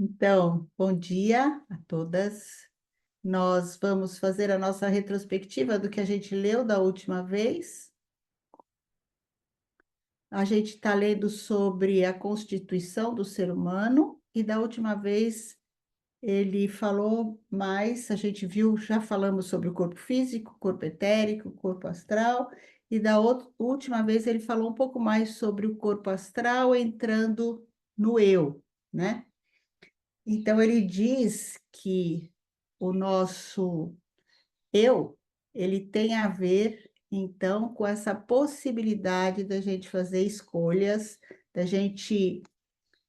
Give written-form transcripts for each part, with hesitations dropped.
Então, bom dia a todas. Nós vamos fazer a nossa retrospectiva do que a gente leu da última vez. A gente está lendo sobre a constituição do ser humano e da última vez ele falou mais, a gente viu, já falamos sobre o corpo físico, corpo etérico, corpo astral, e da última vez ele falou um pouco mais sobre o corpo astral entrando no eu, né? Então, ele diz que o nosso eu, ele tem a ver, então, com essa possibilidade da gente fazer escolhas, da gente,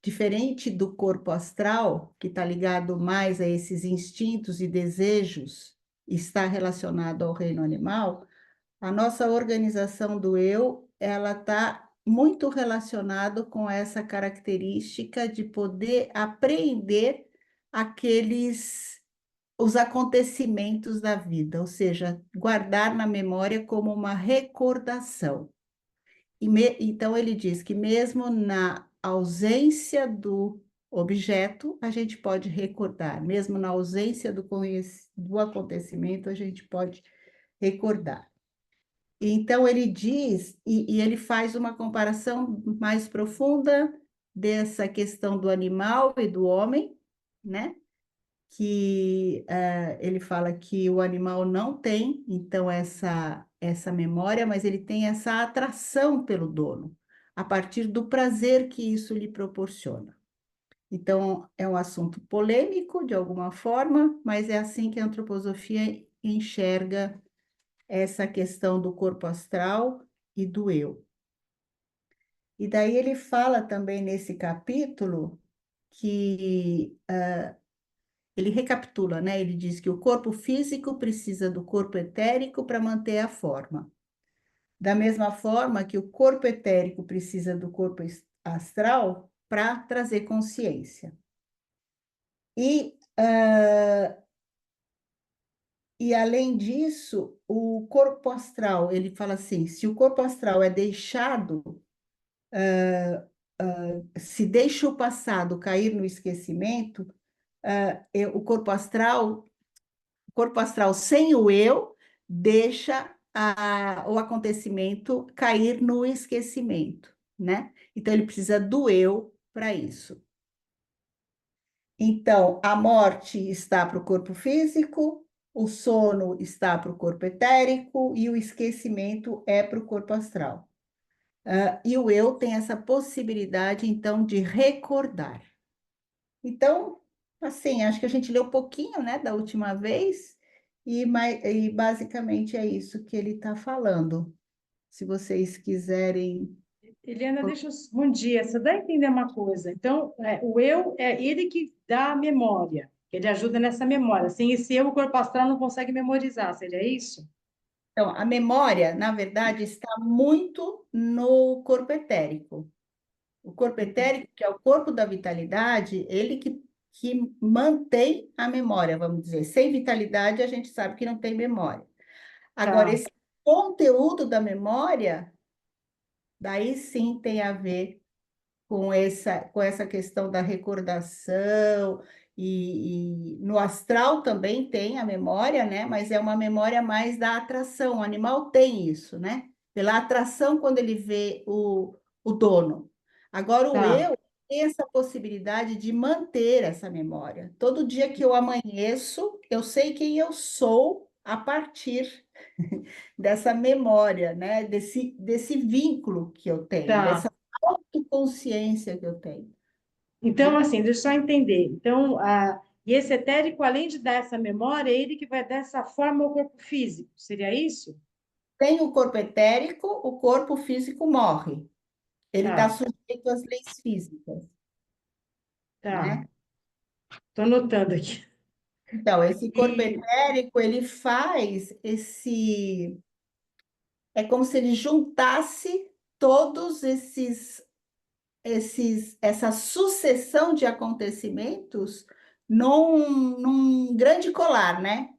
diferente do corpo astral, que está ligado mais a esses instintos e desejos, está relacionado ao reino animal, a nossa organização do eu, ela está muito relacionado com essa característica de poder apreender aqueles os acontecimentos da vida, ou seja, guardar na memória como uma recordação. Então ele diz que mesmo na ausência do objeto, a gente pode recordar, mesmo na ausência do acontecimento, a gente pode recordar. Então, ele diz, e ele faz uma comparação mais profunda dessa questão do animal e do homem, né? Que ele fala que o animal não tem, então, essa memória, mas ele tem essa atração pelo dono, a partir do prazer que isso lhe proporciona. Então, é um assunto polêmico, de alguma forma, mas é assim que a antroposofia enxerga essa questão do corpo astral e do eu. E daí ele fala também nesse capítulo que ele recapitula, né? Ele diz que o corpo físico precisa do corpo etérico para manter a forma. Da mesma forma que o corpo etérico precisa do corpo astral para trazer consciência. E além disso, o corpo astral, ele fala assim, se o corpo astral é deixado se deixa o passado cair no esquecimento, o corpo astral sem o eu deixa o acontecimento cair no esquecimento, né? Então ele precisa do eu para isso. Então, a morte está para o corpo físico, o sono está para o corpo etérico e o esquecimento é para o corpo astral. E o eu tem essa possibilidade, então, de recordar. Então, assim, acho que a gente leu um pouquinho, né, da última vez, e basicamente é isso que ele está falando. Se vocês quiserem. Eliana, bom dia. Você dá a entender uma coisa? Então, o eu é ele que dá a memória, ele ajuda nessa memória. Sem esse eu, o corpo astral não consegue memorizar, seria isso? Então, a memória, na verdade, está muito no corpo etérico. O corpo etérico, que é o corpo da vitalidade, ele que mantém a memória, vamos dizer. Sem vitalidade, a gente sabe que não tem memória. Agora, Tá, esse conteúdo da memória, daí sim tem a ver com essa questão da recordação, e no astral também tem a memória, né? Mas é uma memória mais da atração. O animal tem isso, né? Pela atração quando ele vê o dono. Agora, o tá. eu tem essa possibilidade de manter essa memória. Todo dia que eu amanheço, eu sei quem eu sou a partir dessa memória, né? Desse vínculo que eu tenho, Tá. dessa consciência que eu tenho, Então, né? assim, deixa eu só entender. Então, e esse etérico, além de dar essa memória, é ele que vai dar essa forma ao corpo físico, seria isso? Tem o corpo etérico, o corpo físico morre. Ele está Tá, sujeito às leis físicas, tá. né? Estou anotando aqui. Então, esse corpo E, etérico, ele faz é como se ele juntasse todos essa sucessão de acontecimentos num grande colar, né?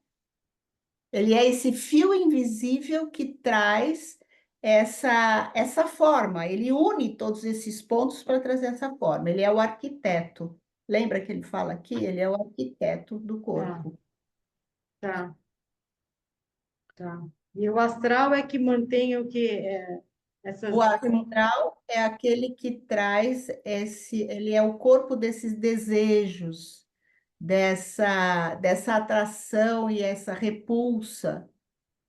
Ele é esse fio invisível que traz essa forma. Ele une todos esses pontos para trazer essa forma. Ele é o arquiteto. Lembra que ele fala aqui? Ele é o arquiteto do Tá, corpo. tá, tá. E o astral é que mantém o que O essas astral é aquele que traz ele é o corpo desses desejos, dessa atração e essa repulsa,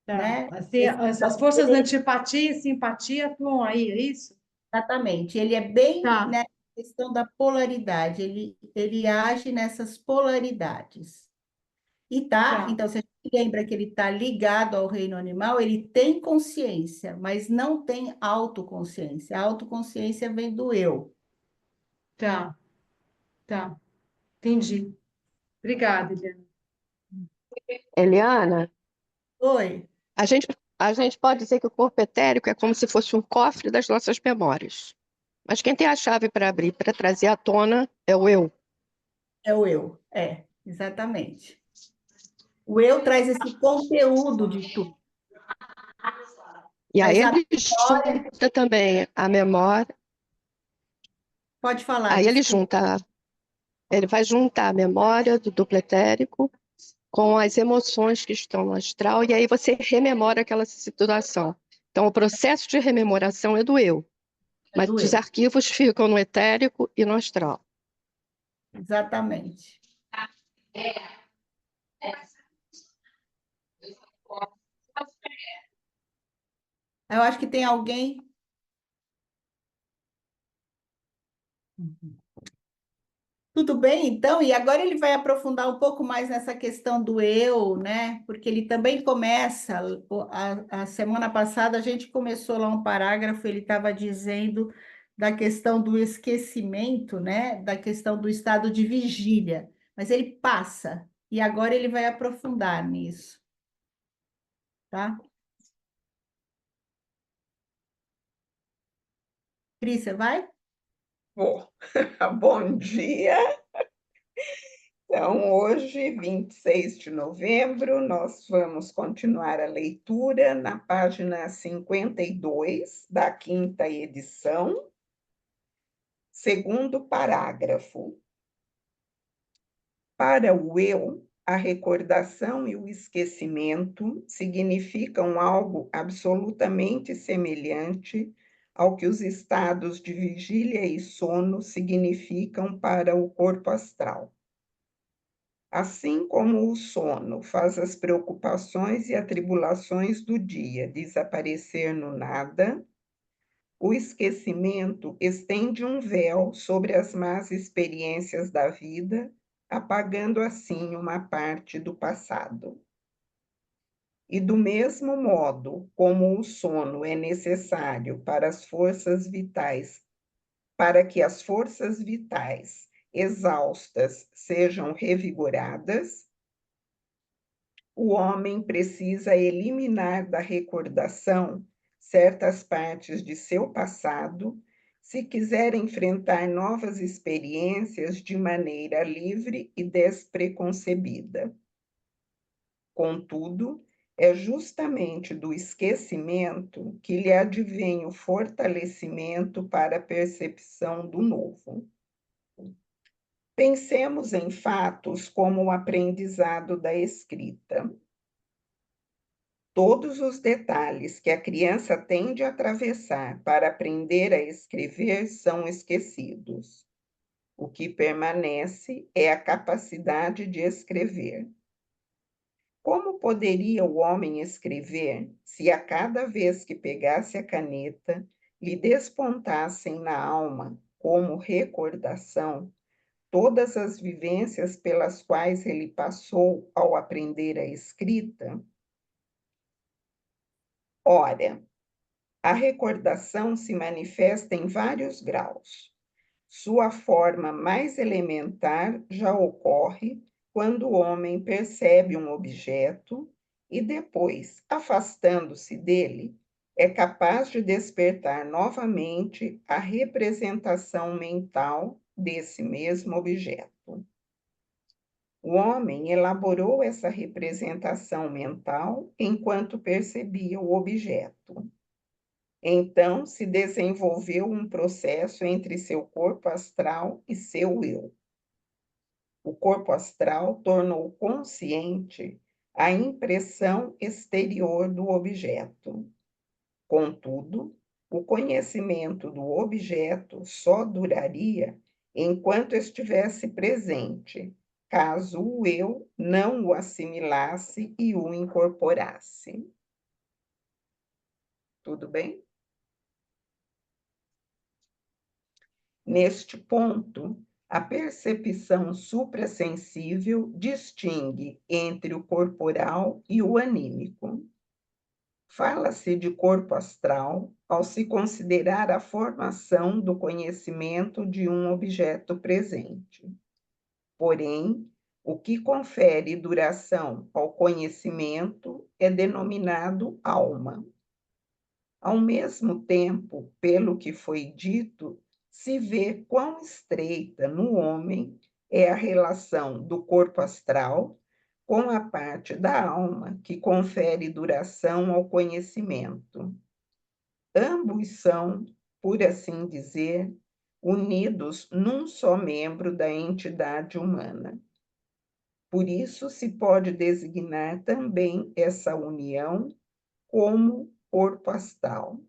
tá. né? Assim, as forças de antipatia e simpatia atuam aí, é isso? Exatamente. Ele é bem, Tá, né, questão da polaridade. Ele age nessas polaridades. E tá, tá, então, se a gente lembra que ele está ligado ao reino animal, ele tem consciência, mas não tem autoconsciência. A autoconsciência vem do eu. tá, tá. Entendi. Obrigada, Eliana. Eliana, Oi, a gente, a gente pode dizer que o corpo etérico é como se fosse um cofre das nossas memórias. Mas quem tem a chave para abrir, para trazer à tona, é o eu. é o eu. É, exatamente. O eu traz esse conteúdo de tudo, E aí mas a ele memória, junta também a memória, pode falar, aí desculpa. ele vai juntar a memória do duplo etérico com as emoções que estão no astral, e aí você rememora aquela situação. Então, o processo de rememoração é do eu, É mas do os eu, arquivos ficam no etérico e no astral. exatamente. Eu acho que tem alguém. Tudo bem, então, e agora ele vai aprofundar um pouco mais nessa questão do eu, né? Porque ele também começa, a semana passada a gente começou lá um parágrafo, ele estava dizendo da questão do esquecimento, né? Da questão do estado de vigília, mas ele passa, e agora ele vai aprofundar nisso, tá? Cris, você vai? Bom, bom dia. Então, hoje, 26 de novembro, nós vamos continuar a leitura na página 52 da quinta edição, segundo parágrafo. Para o eu, a recordação e o esquecimento significam algo absolutamente semelhante ao que os estados de vigília e sono significam para o corpo astral. Assim como o sono faz as preocupações e atribulações do dia desaparecer no nada, o esquecimento estende um véu sobre as más experiências da vida, apagando assim uma parte do passado. E do mesmo modo como o sono é necessário para as forças vitais, para que as forças vitais exaustas sejam revigoradas, o homem precisa eliminar da recordação certas partes de seu passado se quiser enfrentar novas experiências de maneira livre e despreconcebida. Contudo, é justamente do esquecimento que lhe advém o fortalecimento para a percepção do novo. Pensemos em fatos como o aprendizado da escrita. Todos os detalhes que a criança tem de atravessar para aprender a escrever são esquecidos. O que permanece é a capacidade de escrever. Como poderia o homem escrever se a cada vez que pegasse a caneta lhe despontassem na alma, como recordação, todas as vivências pelas quais ele passou ao aprender a escrita? Ora, a recordação se manifesta em vários graus. Sua forma mais elementar já ocorre quando o homem percebe um objeto e depois, afastando-se dele, é capaz de despertar novamente a representação mental desse mesmo objeto. O homem elaborou essa representação mental enquanto percebia o objeto. Então, se desenvolveu um processo entre seu corpo astral e seu eu. o corpo astral tornou consciente a impressão exterior do objeto. Contudo, o conhecimento do objeto só duraria enquanto estivesse presente, caso o eu não o assimilasse e o incorporasse. Tudo bem? Neste ponto, a percepção suprassensível distingue entre o corporal e o anímico. Fala-se de corpo astral ao se considerar a formação do conhecimento de um objeto presente. Porém, o que confere duração ao conhecimento é denominado alma. Ao mesmo tempo, pelo que foi dito, se vê quão estreita no homem é a relação do corpo astral com a parte da alma que confere duração ao conhecimento. Ambos são, por assim dizer, unidos num só membro da entidade humana. Por isso, se pode designar também essa união como corpo astral.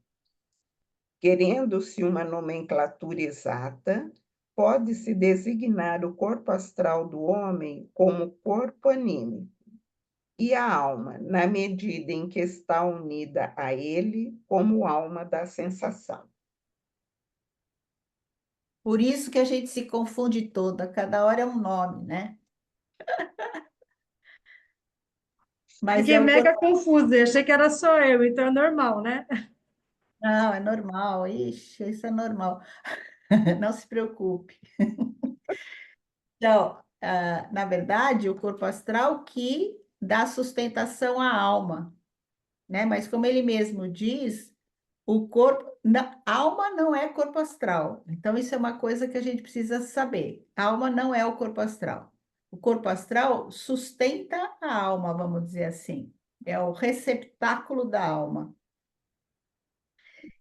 Querendo-se uma nomenclatura exata, pode-se designar o corpo astral do homem como corpo anímico, e a alma, na medida em que está unida a ele, como alma da sensação. Por isso que a gente se confunde toda, cada hora é um nome, né? Mas Fiquei é o mega corpo. confusa, eu achei que era só eu, então é normal, né? Não, é normal. Ixi, isso é normal. Não se preocupe. Então, na verdade, o corpo astral que dá sustentação à alma, né? Mas como ele mesmo diz, o corpo, alma não é corpo astral. Então, isso é uma coisa que a gente precisa saber. A alma não é o corpo astral. O corpo astral sustenta a alma, vamos dizer assim. É o receptáculo da alma.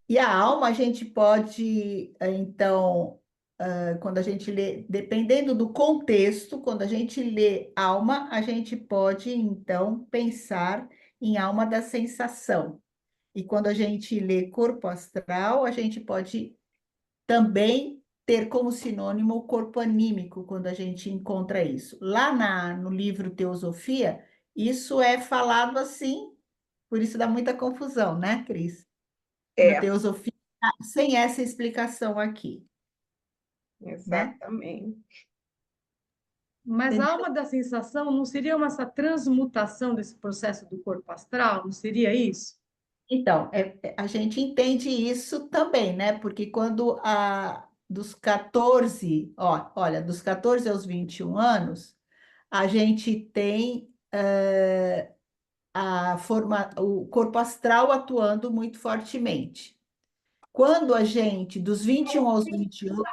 E a alma a gente pode, então, quando a gente lê, dependendo do contexto, quando a gente lê alma, a gente pode, então, pensar em alma da sensação. E quando a gente lê corpo astral, a gente pode também ter como sinônimo o corpo anímico, quando a gente encontra isso. Lá no livro Teosofia, isso é falado assim, por isso dá muita confusão, né, Cris? Na É, Teosofia, sem essa explicação aqui, né? exatamente. Mas a Entendeu? alma da sensação não seria essa transmutação desse processo do corpo astral? Não seria isso? Então, a gente entende isso também, né? Porque quando dos 14, olha, dos 14 aos 21 anos, a gente tem o corpo astral atuando muito fortemente. Quando a gente, dos 21 aos 28,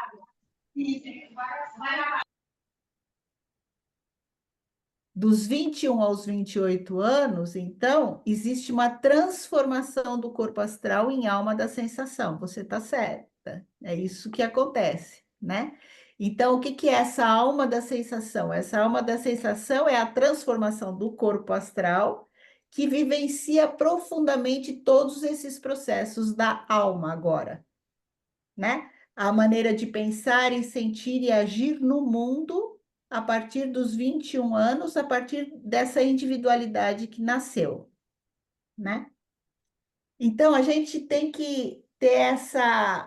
dos 21 aos 28 anos, então, existe uma transformação do corpo astral em alma da sensação. Você está certa. É isso que acontece, né? Então, o que que é essa alma da sensação? Essa alma da sensação é a transformação do corpo astral que vivencia profundamente todos esses processos da alma agora, né? A maneira de pensar e sentir e agir no mundo a partir dos 21 anos, a partir dessa individualidade que nasceu, né? Então, a gente tem que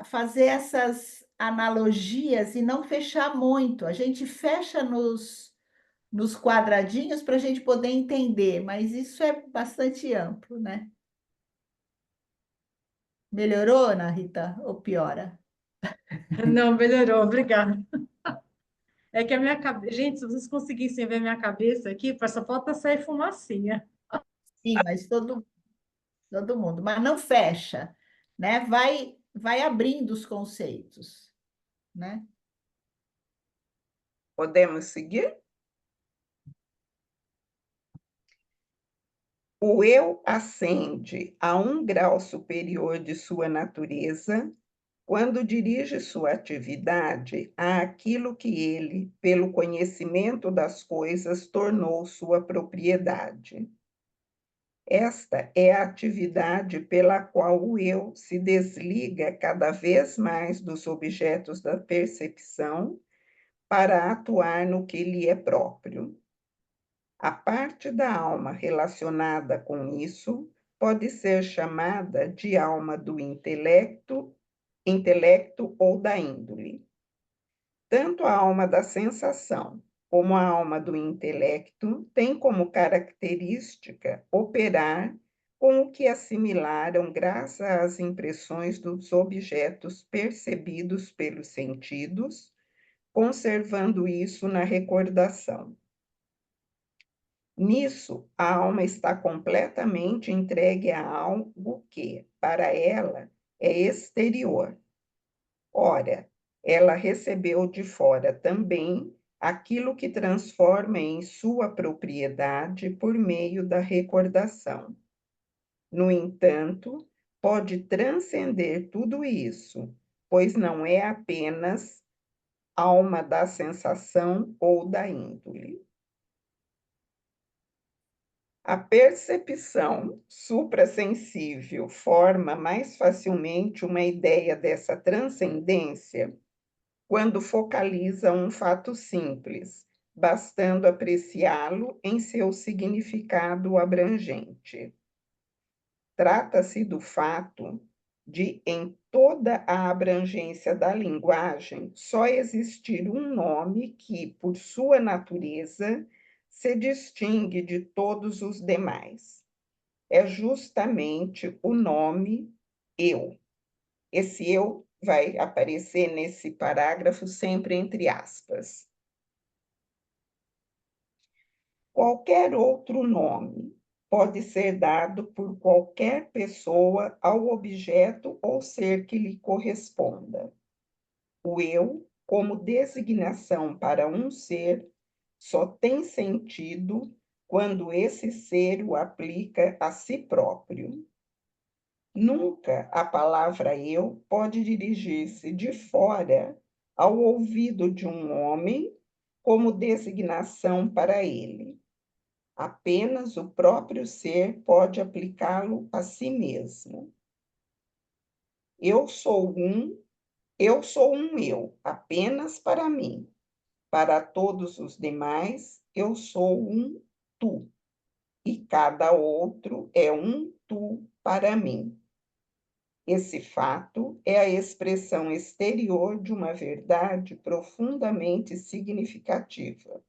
fazer essas analogias e não fechar muito. A gente fecha nos quadradinhos para a gente poder entender, mas isso é bastante amplo, né? Melhorou, Ana Rita, ou piora? Não, melhorou, obrigada. É que a minha cabeça. Gente, se vocês conseguissem ver minha cabeça aqui, só falta sair fumacinha. Sim, mas todo mundo, mas não fecha, né? Vai abrindo os conceitos, né? Podemos seguir? O eu ascende a um grau superior de sua natureza quando dirige sua atividade àquilo que ele, pelo conhecimento das coisas, tornou sua propriedade. Esta é a atividade pela qual o eu se desliga cada vez mais dos objetos da percepção para atuar no que lhe é próprio. A parte da alma relacionada com isso pode ser chamada de alma do intelecto ou da índole. Tanto a alma da sensação como a alma do intelecto têm como característica operar com o que assimilaram graças às impressões dos objetos percebidos pelos sentidos, conservando isso na recordação. Nisso, a alma está completamente entregue a algo que, para ela, é exterior. Ora, ela recebeu de fora também aquilo que transforma em sua propriedade por meio da recordação. No entanto, pode transcender tudo isso, pois não é apenas alma da sensação ou da índole. A percepção suprassensível forma mais facilmente uma ideia dessa transcendência quando focaliza um fato simples, bastando apreciá-lo em seu significado abrangente. Trata-se do fato de, em toda a abrangência da linguagem, só existir um nome que, por sua natureza, se distingue de todos os demais. É justamente o nome eu. Esse eu vai aparecer nesse parágrafo sempre entre aspas. Qualquer outro nome pode ser dado por qualquer pessoa ao objeto ou ser que lhe corresponda. O eu, como designação para um ser, só tem sentido quando esse ser o aplica a si próprio. Nunca a palavra eu pode dirigir-se de fora ao ouvido de um homem como designação para ele. Apenas o próprio ser pode aplicá-lo a si mesmo. Eu sou um eu apenas para mim. Para todos os demais, eu sou um tu, e cada outro é um tu para mim. Esse fato é a expressão exterior de uma verdade profundamente significativa.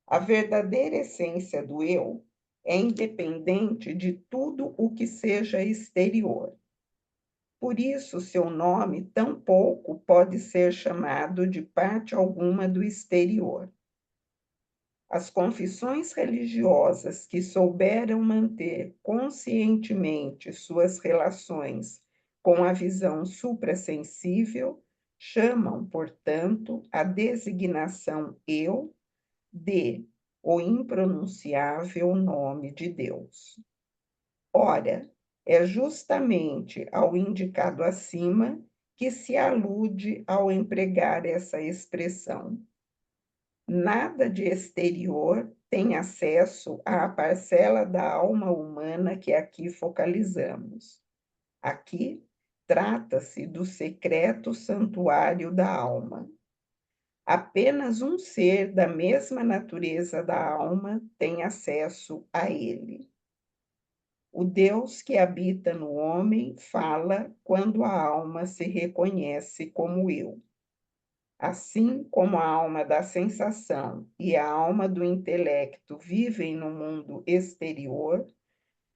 A verdadeira essência do eu é independente de tudo o que seja exterior. Por isso, seu nome tampouco pode ser chamado de parte alguma do exterior. As confissões religiosas que souberam manter conscientemente suas relações com a visão suprassensível chamam, portanto, a designação eu de o impronunciável nome de Deus. Ora, é justamente ao indicado acima que se alude ao empregar essa expressão. Nada de exterior tem acesso à parcela da alma humana que aqui focalizamos. Aqui trata-se do secreto santuário da alma. Apenas um ser da mesma natureza da alma tem acesso a ele. O Deus que habita no homem fala quando a alma se reconhece como eu. Assim como a alma da sensação e a alma do intelecto vivem no mundo exterior,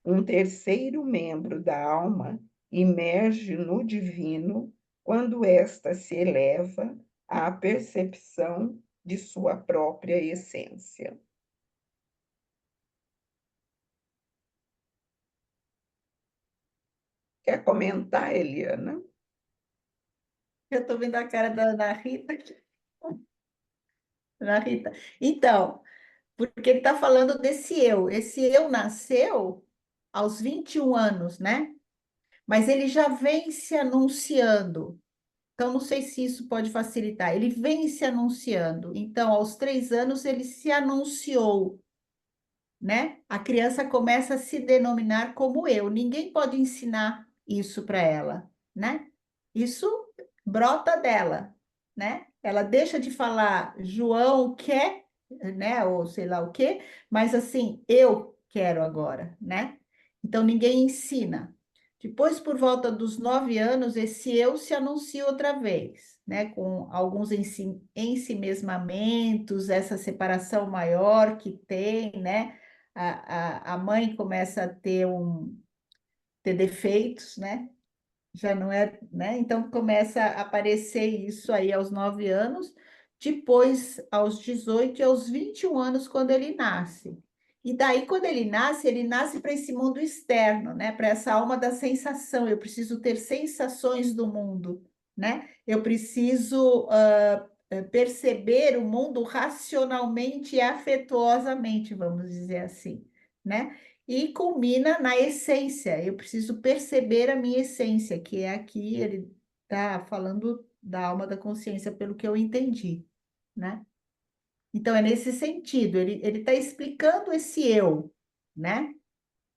um terceiro membro da alma emerge no divino quando esta se eleva à percepção de sua própria essência. Quer comentar, Eliana? Eu estou vendo a cara da Ana Rita. Ana Rita. Então, porque ele está falando desse eu. Esse eu nasceu aos 21 anos, né? mas ele já vem se anunciando. Então, não sei se isso pode facilitar. Ele vem se anunciando. Então, aos 3 anos, ele se anunciou, né? A criança começa a se denominar como eu. Ninguém pode ensinar isso para ela, né? Isso brota dela, né? Ela deixa de falar João quer, né? Ou sei lá o quê, mas assim, eu quero agora, né? Então ninguém ensina. Depois, por volta dos 9 anos, esse eu se anuncia outra vez, né? Com alguns ensimesmamentos, essa separação maior que tem, né? A mãe começa a ter defeitos, né? Já não é, né? Então começa a aparecer isso aí aos 9 anos, depois aos 18 e aos 21 anos, quando ele nasce. E daí, quando ele nasce para esse mundo externo, né? Para essa alma da sensação. Eu preciso ter sensações do mundo, né? Eu preciso perceber o mundo racionalmente e afetuosamente, vamos dizer assim, né? E culmina na essência. Eu preciso perceber a minha essência, que é aqui, ele está falando da alma da consciência, pelo que eu entendi, né? Então, é nesse sentido, ele está explicando esse eu, né?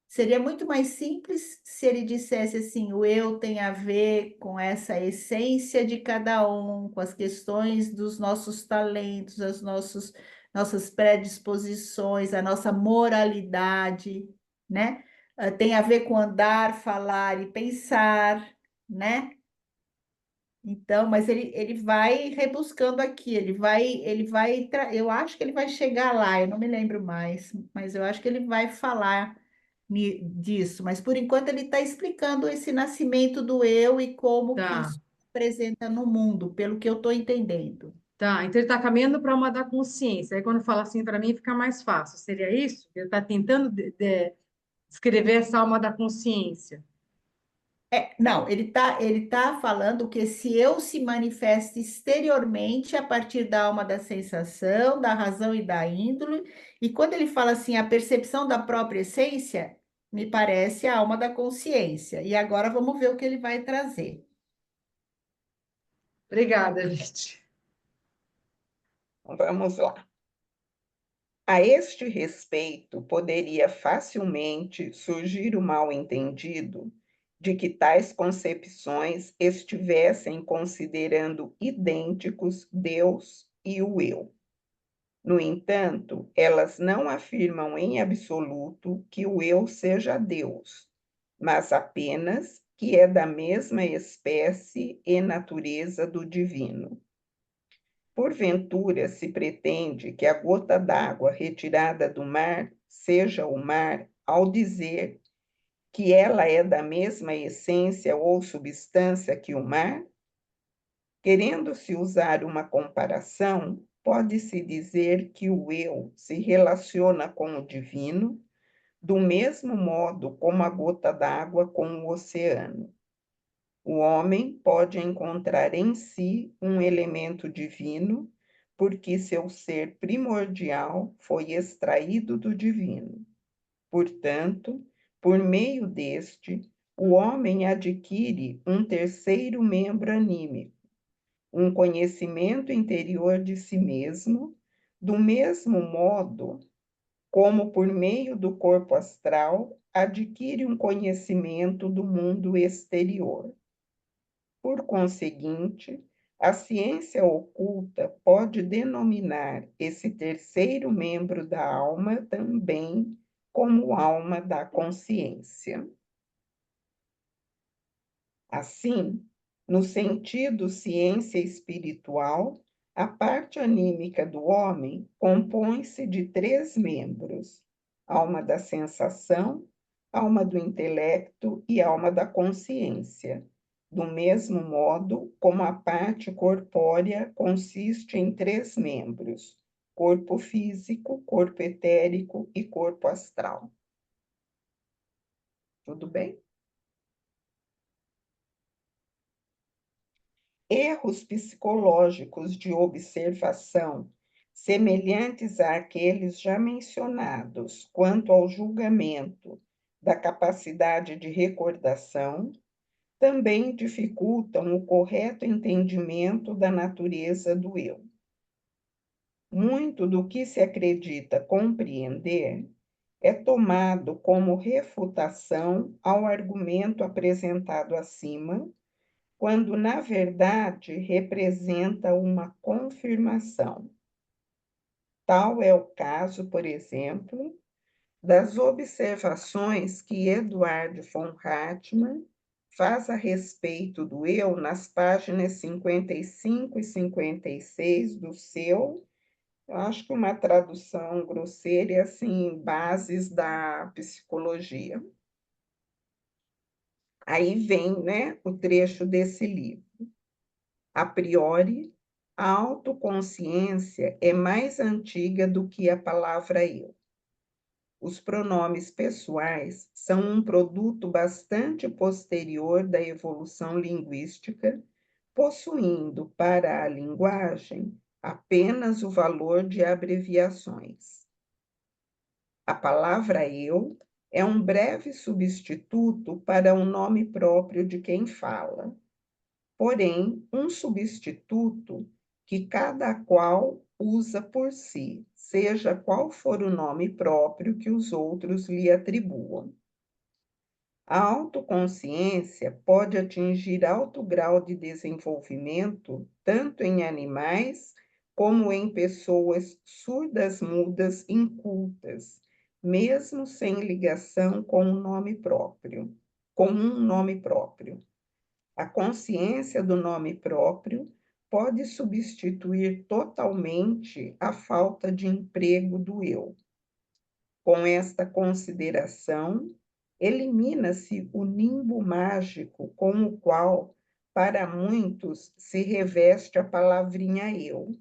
Seria muito mais simples se ele dissesse assim: o eu tem a ver com essa essência de cada um, com as questões dos nossos talentos, nossas predisposições, a nossa moralidade, né? Tem a ver com andar, falar e pensar, né? Então, mas ele vai rebuscando aqui, eu acho que ele vai chegar lá, eu não me lembro mais, mas eu acho que ele vai falar disso, mas por enquanto ele está explicando esse nascimento do eu e como que Tá, isso se apresenta no mundo, pelo que eu estou entendendo. tá. Então ele está caminhando para uma da consciência. Aí quando fala assim para mim fica mais fácil. Seria isso? Ele está tentando descrever essa alma da consciência. Não, ele tá falando que esse eu se manifesta exteriormente a partir da alma da sensação, da razão e da índole, e quando ele fala assim, a percepção da própria essência, me parece a alma da consciência. E agora vamos ver o que ele vai trazer. Obrigada, gente. Vamos lá. A este respeito, poderia facilmente surgir o mal-entendido de que tais concepções estivessem considerando idênticos Deus e o eu. No entanto, elas não afirmam em absoluto que o eu seja Deus, mas apenas que é da mesma espécie e natureza do divino. Porventura, se pretende que a gota d'água retirada do mar seja o mar, ao dizer que ela é da mesma essência ou substância que o mar? Querendo-se usar uma comparação, pode-se dizer que o eu se relaciona com o divino do mesmo modo como a gota d'água com o oceano. O homem pode encontrar em si um elemento divino, porque seu ser primordial foi extraído do divino. Portanto, por meio deste, o homem adquire um terceiro membro anímico, um conhecimento interior de si mesmo, do mesmo modo como, por meio do corpo astral, adquire um conhecimento do mundo exterior. Por conseguinte, a ciência oculta pode denominar esse terceiro membro da alma também como alma da consciência. Assim, no sentido ciência espiritual, a parte anímica do homem compõe-se de 3 membros: alma da sensação, alma do intelecto e alma da consciência, do mesmo modo como a parte corpórea consiste em 3 membros: corpo físico, corpo etérico e corpo astral. Tudo bem? Erros psicológicos de observação, semelhantes àqueles já mencionados quanto ao julgamento da capacidade de recordação, também dificultam o correto entendimento da natureza do eu. Muito do que se acredita compreender é tomado como refutação ao argumento apresentado acima, quando, na verdade, representa uma confirmação. Tal é o caso, por exemplo, das observações que Eduard von Hartmann faz a respeito do eu nas páginas 55 e 56 do seu, eu acho que uma tradução grosseira é assim, Bases da Psicologia. Aí vem, né, o trecho desse livro. A priori, a autoconsciência é mais antiga do que a palavra eu. Os pronomes pessoais são um produto bastante posterior da evolução linguística, possuindo para a linguagem apenas o valor de abreviações. A palavra eu é um breve substituto para o nome próprio de quem fala, porém, um substituto que cada qual usa por si, seja qual for o nome próprio que os outros lhe atribuam. A autoconsciência pode atingir alto grau de desenvolvimento tanto em animais como em pessoas surdas-mudas incultas, mesmo sem ligação com um nome próprio. A consciência do nome próprio pode substituir totalmente a falta de emprego do eu. Com esta consideração, elimina-se o nimbo mágico com o qual, para muitos, se reveste a palavrinha eu.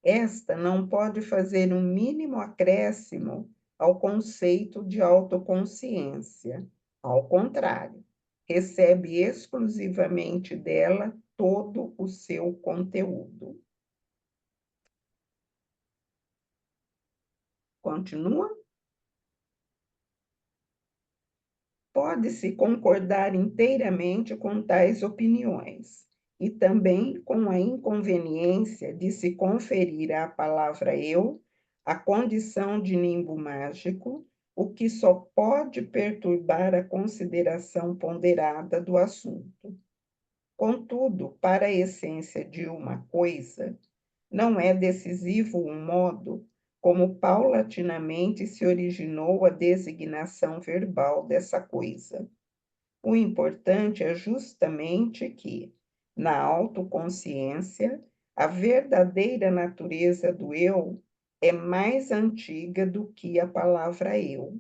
Esta não pode fazer um mínimo acréscimo ao conceito de autoconsciência. Ao contrário, recebe exclusivamente dela todo o seu conteúdo. Continua? Pode-se concordar inteiramente com tais opiniões, e também com a inconveniência de se conferir à palavra eu a condição de nimbo mágico, o que só pode perturbar a consideração ponderada do assunto. Contudo, para a essência de uma coisa, não é decisivo o modo como paulatinamente se originou a designação verbal dessa coisa. O importante é justamente que, na autoconsciência, a verdadeira natureza do eu é mais antiga do que a palavra eu,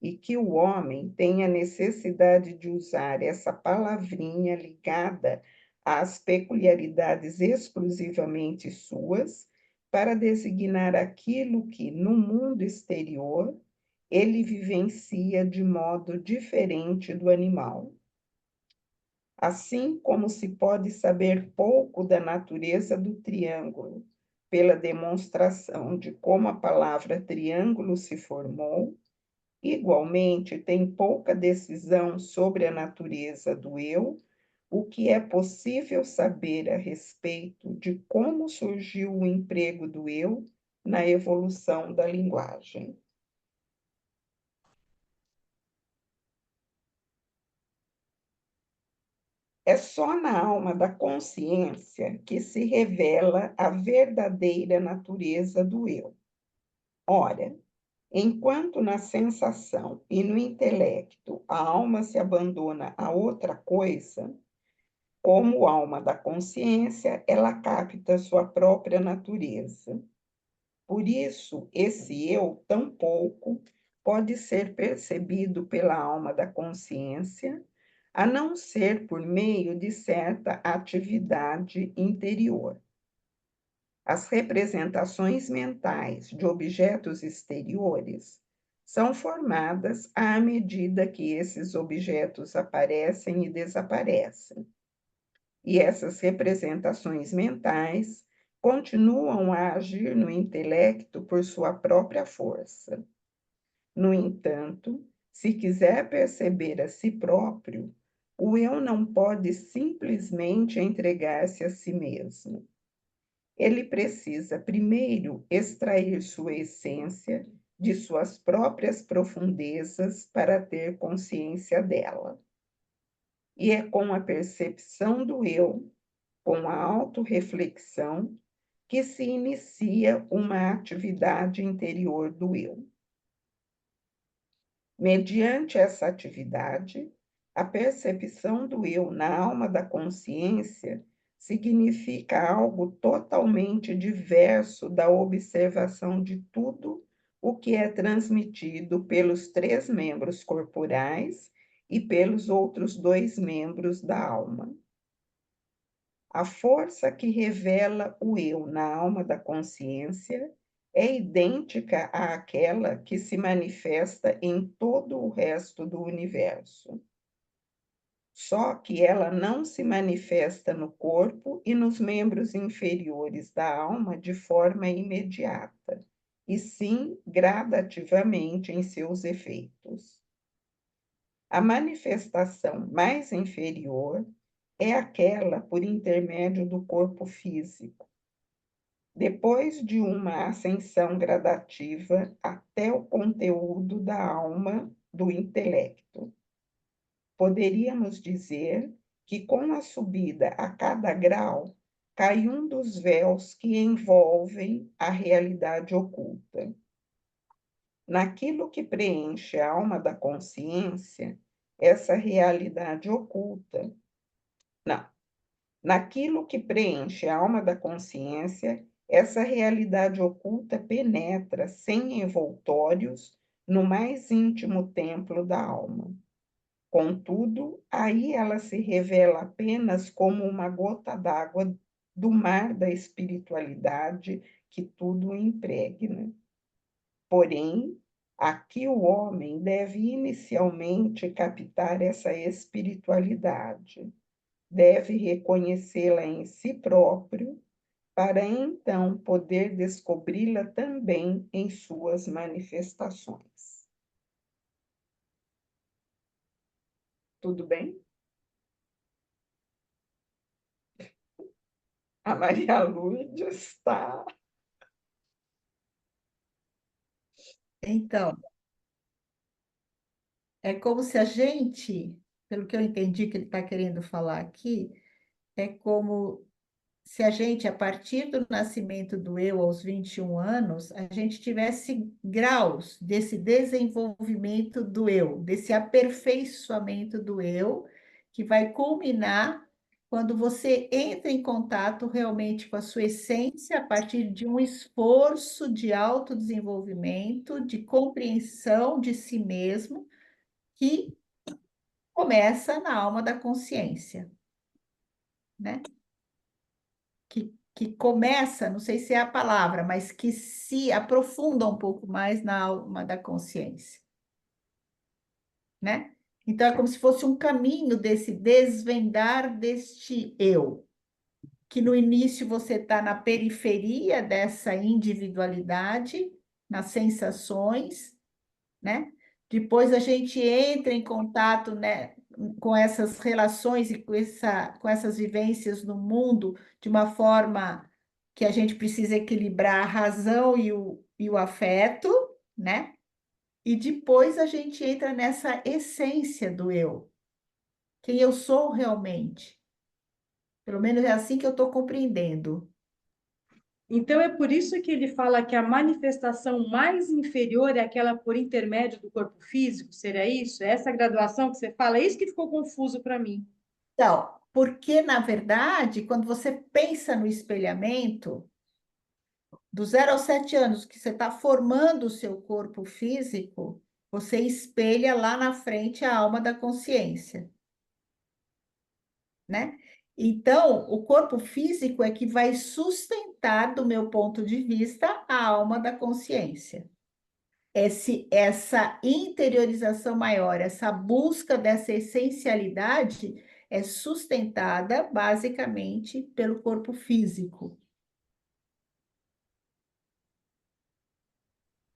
e que o homem tem a necessidade de usar essa palavrinha ligada às peculiaridades exclusivamente suas para designar aquilo que, no mundo exterior, ele vivencia de modo diferente do animal. Assim como se pode saber pouco da natureza do triângulo pela demonstração de como a palavra triângulo se formou, igualmente, tem pouca decisão sobre a natureza do eu, o que é possível saber a respeito de como surgiu o emprego do eu na evolução da linguagem. É só na alma da consciência que se revela a verdadeira natureza do eu. Ora, enquanto na sensação e no intelecto a alma se abandona a outra coisa, como alma da consciência, ela capta sua própria natureza. Por isso, esse eu tampouco pode ser percebido pela alma da consciência, a não ser por meio de certa atividade interior. As representações mentais de objetos exteriores são formadas à medida que esses objetos aparecem e desaparecem. E essas representações mentais continuam a agir no intelecto por sua própria força. No entanto, se quiser perceber a si próprio, O eu não pode simplesmente entregar-se a si mesmo. Ele precisa primeiro extrair sua essência de suas próprias profundezas para ter consciência dela. E é com a percepção do eu, com a autorreflexão, que se inicia uma atividade interior do eu. Mediante essa atividade, a percepção do eu na alma da consciência significa algo totalmente diverso da observação de tudo o que é transmitido pelos 3 membros corporais e pelos outros 2 membros da alma. A força que revela o eu na alma da consciência é idêntica àquela que se manifesta em todo o resto do universo. Só que ela não se manifesta no corpo e nos membros inferiores da alma de forma imediata, e sim gradativamente em seus efeitos. A manifestação mais inferior é aquela por intermédio do corpo físico. Depois de uma ascensão gradativa até o conteúdo da alma do intelecto. Poderíamos dizer que, com a subida a cada grau, cai um dos véus que envolvem a realidade oculta. Naquilo que preenche a alma da consciência, essa realidade oculta. Não. Naquilo que preenche a alma da consciência, essa realidade oculta penetra sem envoltórios no mais íntimo templo da alma. Contudo, aí ela se revela apenas como uma gota d'água do mar da espiritualidade que tudo impregna. Porém, aqui o homem deve inicialmente captar essa espiritualidade, deve reconhecê-la em si próprio, para então poder descobri-la também em suas manifestações. Tudo bem? A Maria Lúcia está. Então, é como se a gente, pelo que eu entendi que ele está querendo falar aqui, é como se a gente, a partir do nascimento do eu aos 21 anos, a gente tivesse graus desse desenvolvimento do eu, desse aperfeiçoamento do eu, que vai culminar quando você entra em contato realmente com a sua essência, a partir de um esforço de autodesenvolvimento, de compreensão de si mesmo, que começa na alma da consciência, né? Que começa, não sei se é a palavra, mas que se aprofunda um pouco mais na alma da consciência, né? Então, é como se fosse um caminho desse desvendar deste eu, que no início você está na periferia dessa individualidade, nas sensações, né? Depois a gente entra em contato, né, com essas relações e com essas vivências no mundo de uma forma que a gente precisa equilibrar a razão e o afeto, né? E depois a gente entra nessa essência do eu, quem eu sou realmente. Pelo menos é assim que eu estou compreendendo. Então, é por isso que ele fala que a manifestação mais inferior é aquela por intermédio do corpo físico, seria isso? É essa graduação que você fala? É isso que ficou confuso para mim. Então, porque, na verdade, quando você pensa no espelhamento, do 0 aos 7 anos, que você está formando o seu corpo físico, você espelha lá na frente a alma da consciência, né? Então, o corpo físico é que vai sustentar, do meu ponto de vista, a alma da consciência. Essa interiorização maior, essa busca dessa essencialidade é sustentada basicamente pelo corpo físico.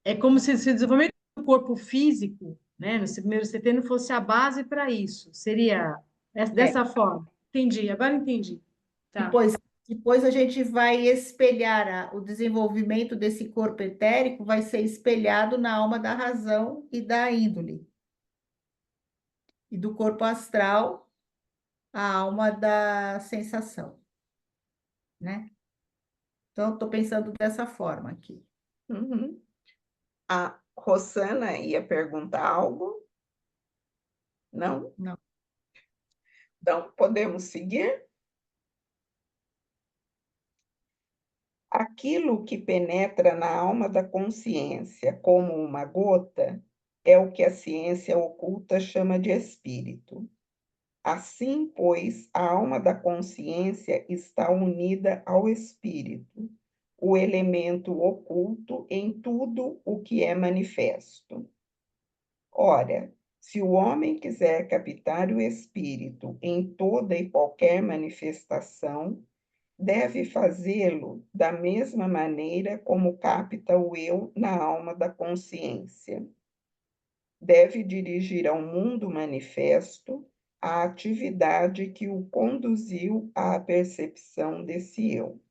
É como se o desenvolvimento do corpo físico, né, nos primeiros 70 fosse a base para isso. Seria Dessa forma. Entendi, agora entendi. Tá. Depois a gente vai espelhar o desenvolvimento desse corpo etérico, vai ser espelhado na alma da razão e da índole. E do corpo astral, a alma da sensação, né? Então, estou pensando dessa forma aqui. Uhum. A Rosana ia perguntar algo? Não? Não. Então, podemos seguir? Aquilo que penetra na alma da consciência como uma gota é o que a ciência oculta chama de espírito. Assim, pois, a alma da consciência está unida ao espírito, o elemento oculto em tudo o que é manifesto. Ora, se o homem quiser captar o espírito em toda e qualquer manifestação, deve fazê-lo da mesma maneira como capta o eu na alma da consciência. Deve dirigir ao mundo manifesto a atividade que o conduziu à percepção desse eu.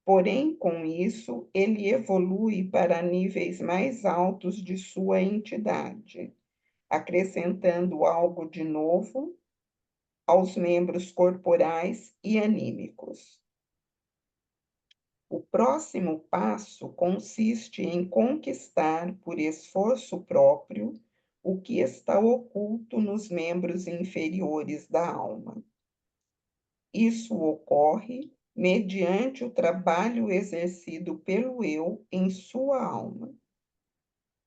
Porém, com isso, ele evolui para níveis mais altos de sua entidade, acrescentando algo de novo aos membros corporais e anímicos. O próximo passo consiste em conquistar, por esforço próprio, o que está oculto nos membros inferiores da alma. Isso ocorre mediante o trabalho exercido pelo eu em sua alma.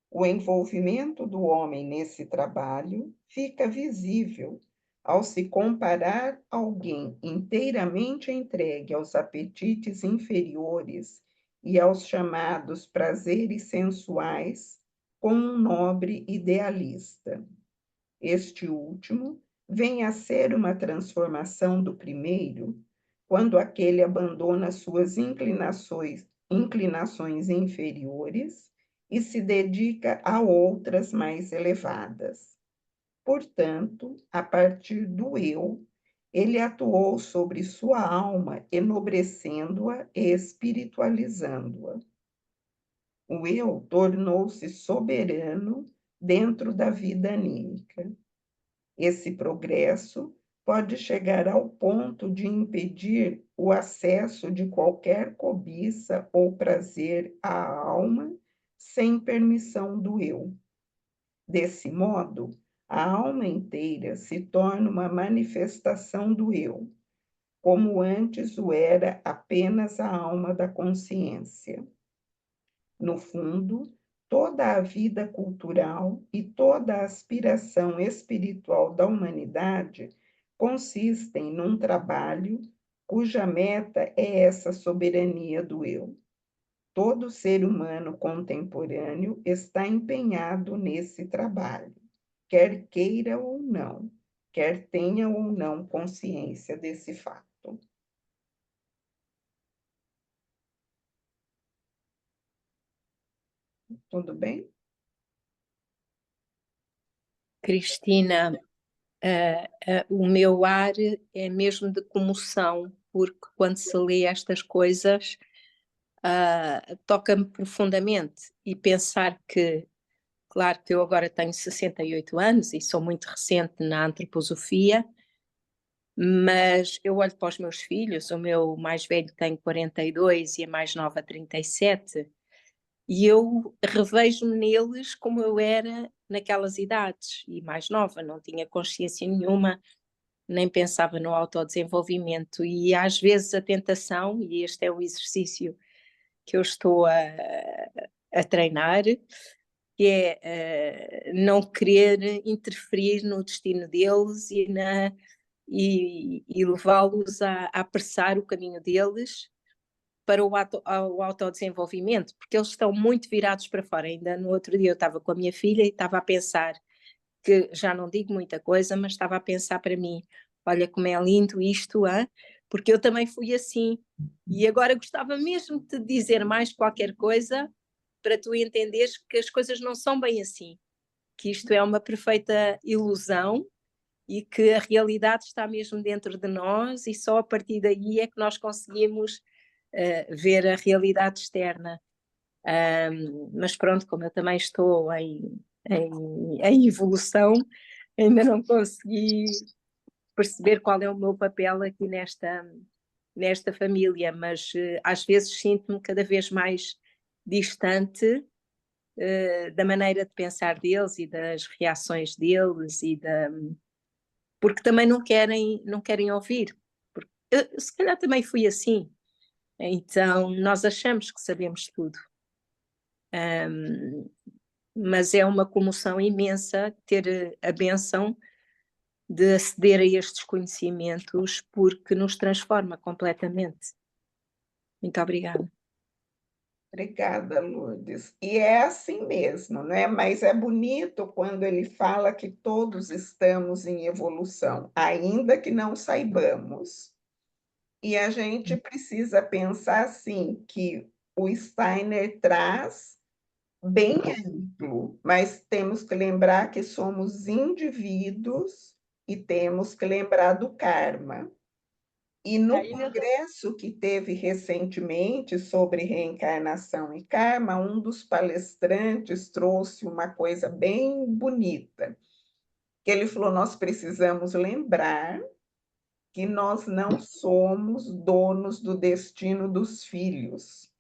O envolvimento do homem nesse trabalho fica visível ao se comparar alguém inteiramente entregue aos apetites inferiores e aos chamados prazeres sensuais com um nobre idealista. Este último vem a ser uma transformação do primeiro, quando aquele abandona suas inclinações inferiores e se dedica a outras mais elevadas. Portanto, a partir do eu, ele atuou sobre sua alma, enobrecendo-a e espiritualizando-a. O eu tornou-se soberano dentro da vida anímica. Esse progresso pode chegar ao ponto de impedir o acesso de qualquer cobiça ou prazer à alma sem permissão do eu. Desse modo, a alma inteira se torna uma manifestação do eu, como antes o era apenas a alma da consciência. No fundo, toda a vida cultural e toda a aspiração espiritual da humanidade consistem num trabalho cuja meta é essa soberania do eu. Todo ser humano contemporâneo está empenhado nesse trabalho, quer queira ou não, quer tenha ou não consciência desse fato. Tudo bem? Cristina, o meu ar é mesmo de comoção, porque quando se lê estas coisas, toca-me profundamente. E pensar que, claro que eu agora tenho 68 anos e sou muito recente na antroposofia, mas eu olho para os meus filhos, o meu mais velho tem 42 e a mais nova 37, e eu revejo-me neles como eu era naquelas idades, e mais nova, não tinha consciência nenhuma, nem pensava no autodesenvolvimento. E às vezes a tentação, e este é o exercício que eu estou a treinar, que é não querer interferir no destino deles e levá-los a apressar o caminho deles para o autodesenvolvimento, porque eles estão muito virados para fora. Ainda no outro dia eu estava com a minha filha e estava a pensar, que já não digo muita coisa, mas estava a pensar para mim, olha como é lindo isto, hein? Porque eu também fui assim. E agora gostava mesmo de te dizer mais qualquer coisa para tu entenderes que as coisas não são bem assim, que isto é uma perfeita ilusão e que a realidade está mesmo dentro de nós e só a partir daí é que nós conseguimos ver a realidade externa. Mas pronto, como eu também estou em evolução, ainda não consegui perceber qual é o meu papel aqui nesta família, mas às vezes sinto-me cada vez mais distante da maneira de pensar deles e das reações deles porque também não querem ouvir. Porque eu, se calhar também fui assim. Então nós achamos que sabemos tudo. Mas é uma comoção imensa ter a bênção de aceder a estes conhecimentos porque nos transforma completamente. Muito obrigada. Obrigada, Lourdes. E é assim mesmo, né? Mas é bonito quando ele fala que todos estamos em evolução, ainda que não saibamos. E a gente precisa pensar assim que o Steiner traz bem amplo, mas temos que lembrar que somos indivíduos e temos que lembrar do karma. E no congresso que teve recentemente sobre reencarnação e karma, um dos palestrantes trouxe uma coisa bem bonita, que ele falou: nós precisamos lembrar que nós não somos donos do destino dos filhos.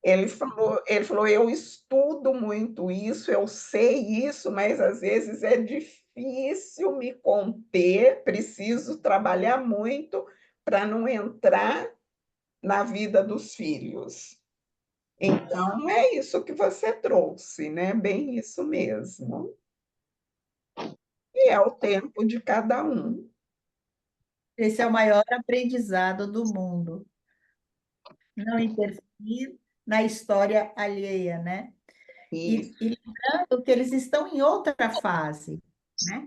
Ele falou, eu estudo muito isso, eu sei isso, mas às vezes é difícil me conter, preciso trabalhar muito para não entrar na vida dos filhos. Então, é isso que você trouxe, né? Bem isso mesmo. E é o tempo de cada um. Esse é o maior aprendizado do mundo. Não interferir na história alheia, né? Isso. E lembrando que eles estão em outra fase, né?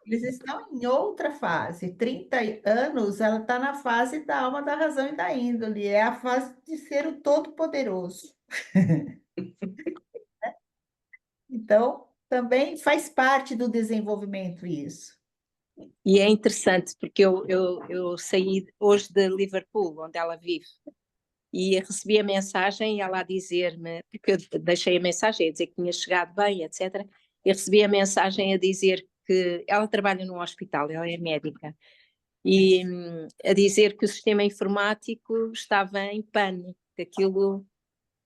Eles estão em outra fase. 30 anos, ela está na fase da alma, da razão e da índole. É a fase de ser o todo-poderoso. Então, também faz parte do desenvolvimento isso. E é interessante porque eu saí hoje de Liverpool, onde ela vive, e recebi a mensagem, ela a dizer-me, porque eu deixei a mensagem a dizer que tinha chegado bem, etc. E recebi a mensagem a dizer que ela trabalha num hospital, ela é médica, e a dizer que o sistema informático estava em pane, que aquilo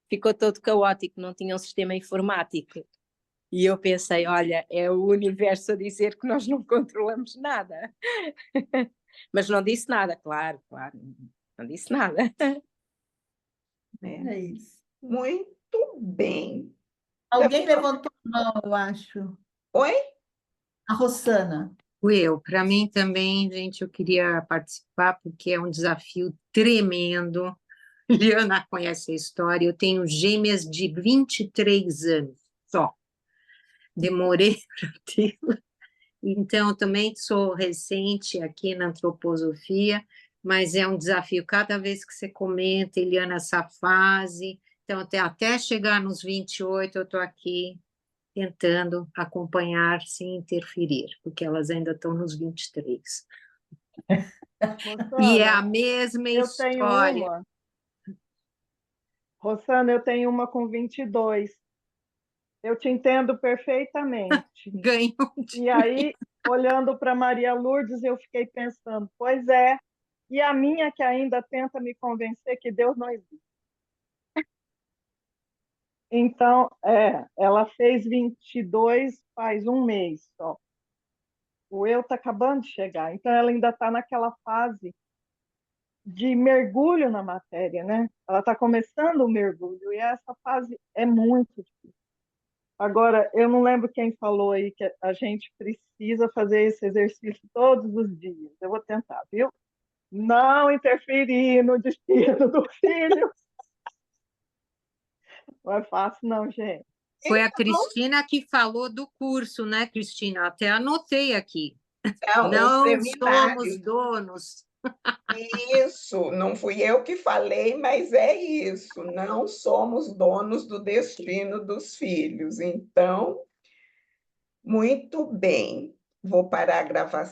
ficou todo caótico, não tinha um sistema informático. E eu pensei, olha, é o universo a dizer que nós não controlamos nada. Mas não disse nada, claro, não disse nada. É isso. Muito bem. Alguém levantou a mão, eu acho. Oi? A Rossana. Para mim também, gente, eu queria participar porque é um desafio tremendo. Liana conhece a história, eu tenho gêmeas de 23 anos só. Demorei para tê-la. Então, também sou recente aqui na antroposofia, mas é um desafio. Cada vez que você comenta, Eliana, essa fase, então até chegar nos 28, eu estou aqui tentando acompanhar sem interferir, porque elas ainda estão nos 23. E é a Rossana, mesma eu tenho história. uma. Rossana, eu tenho uma com 22. Eu te entendo perfeitamente. Ganhou E aí, olhando para Maria Lourdes, eu fiquei pensando, pois é, e a minha que ainda tenta me convencer que Deus não existe. Então, ela fez 22 faz um mês só. O eu está acabando de chegar, então ela ainda está naquela fase de mergulho na matéria, né? Ela está começando o mergulho, e essa fase é muito difícil. Agora, eu não lembro quem falou aí que a gente precisa fazer esse exercício todos os dias. Eu vou tentar, viu? Não interferir no destino do filho. Não é fácil, não, gente. Foi a Cristina que falou do curso, né, Cristina? Até anotei aqui. Não, o Não seminário. somos donos. Isso, não fui eu que falei, mas é isso. Não somos donos do destino dos filhos. Então, Muito bem. Vou parar a gravação.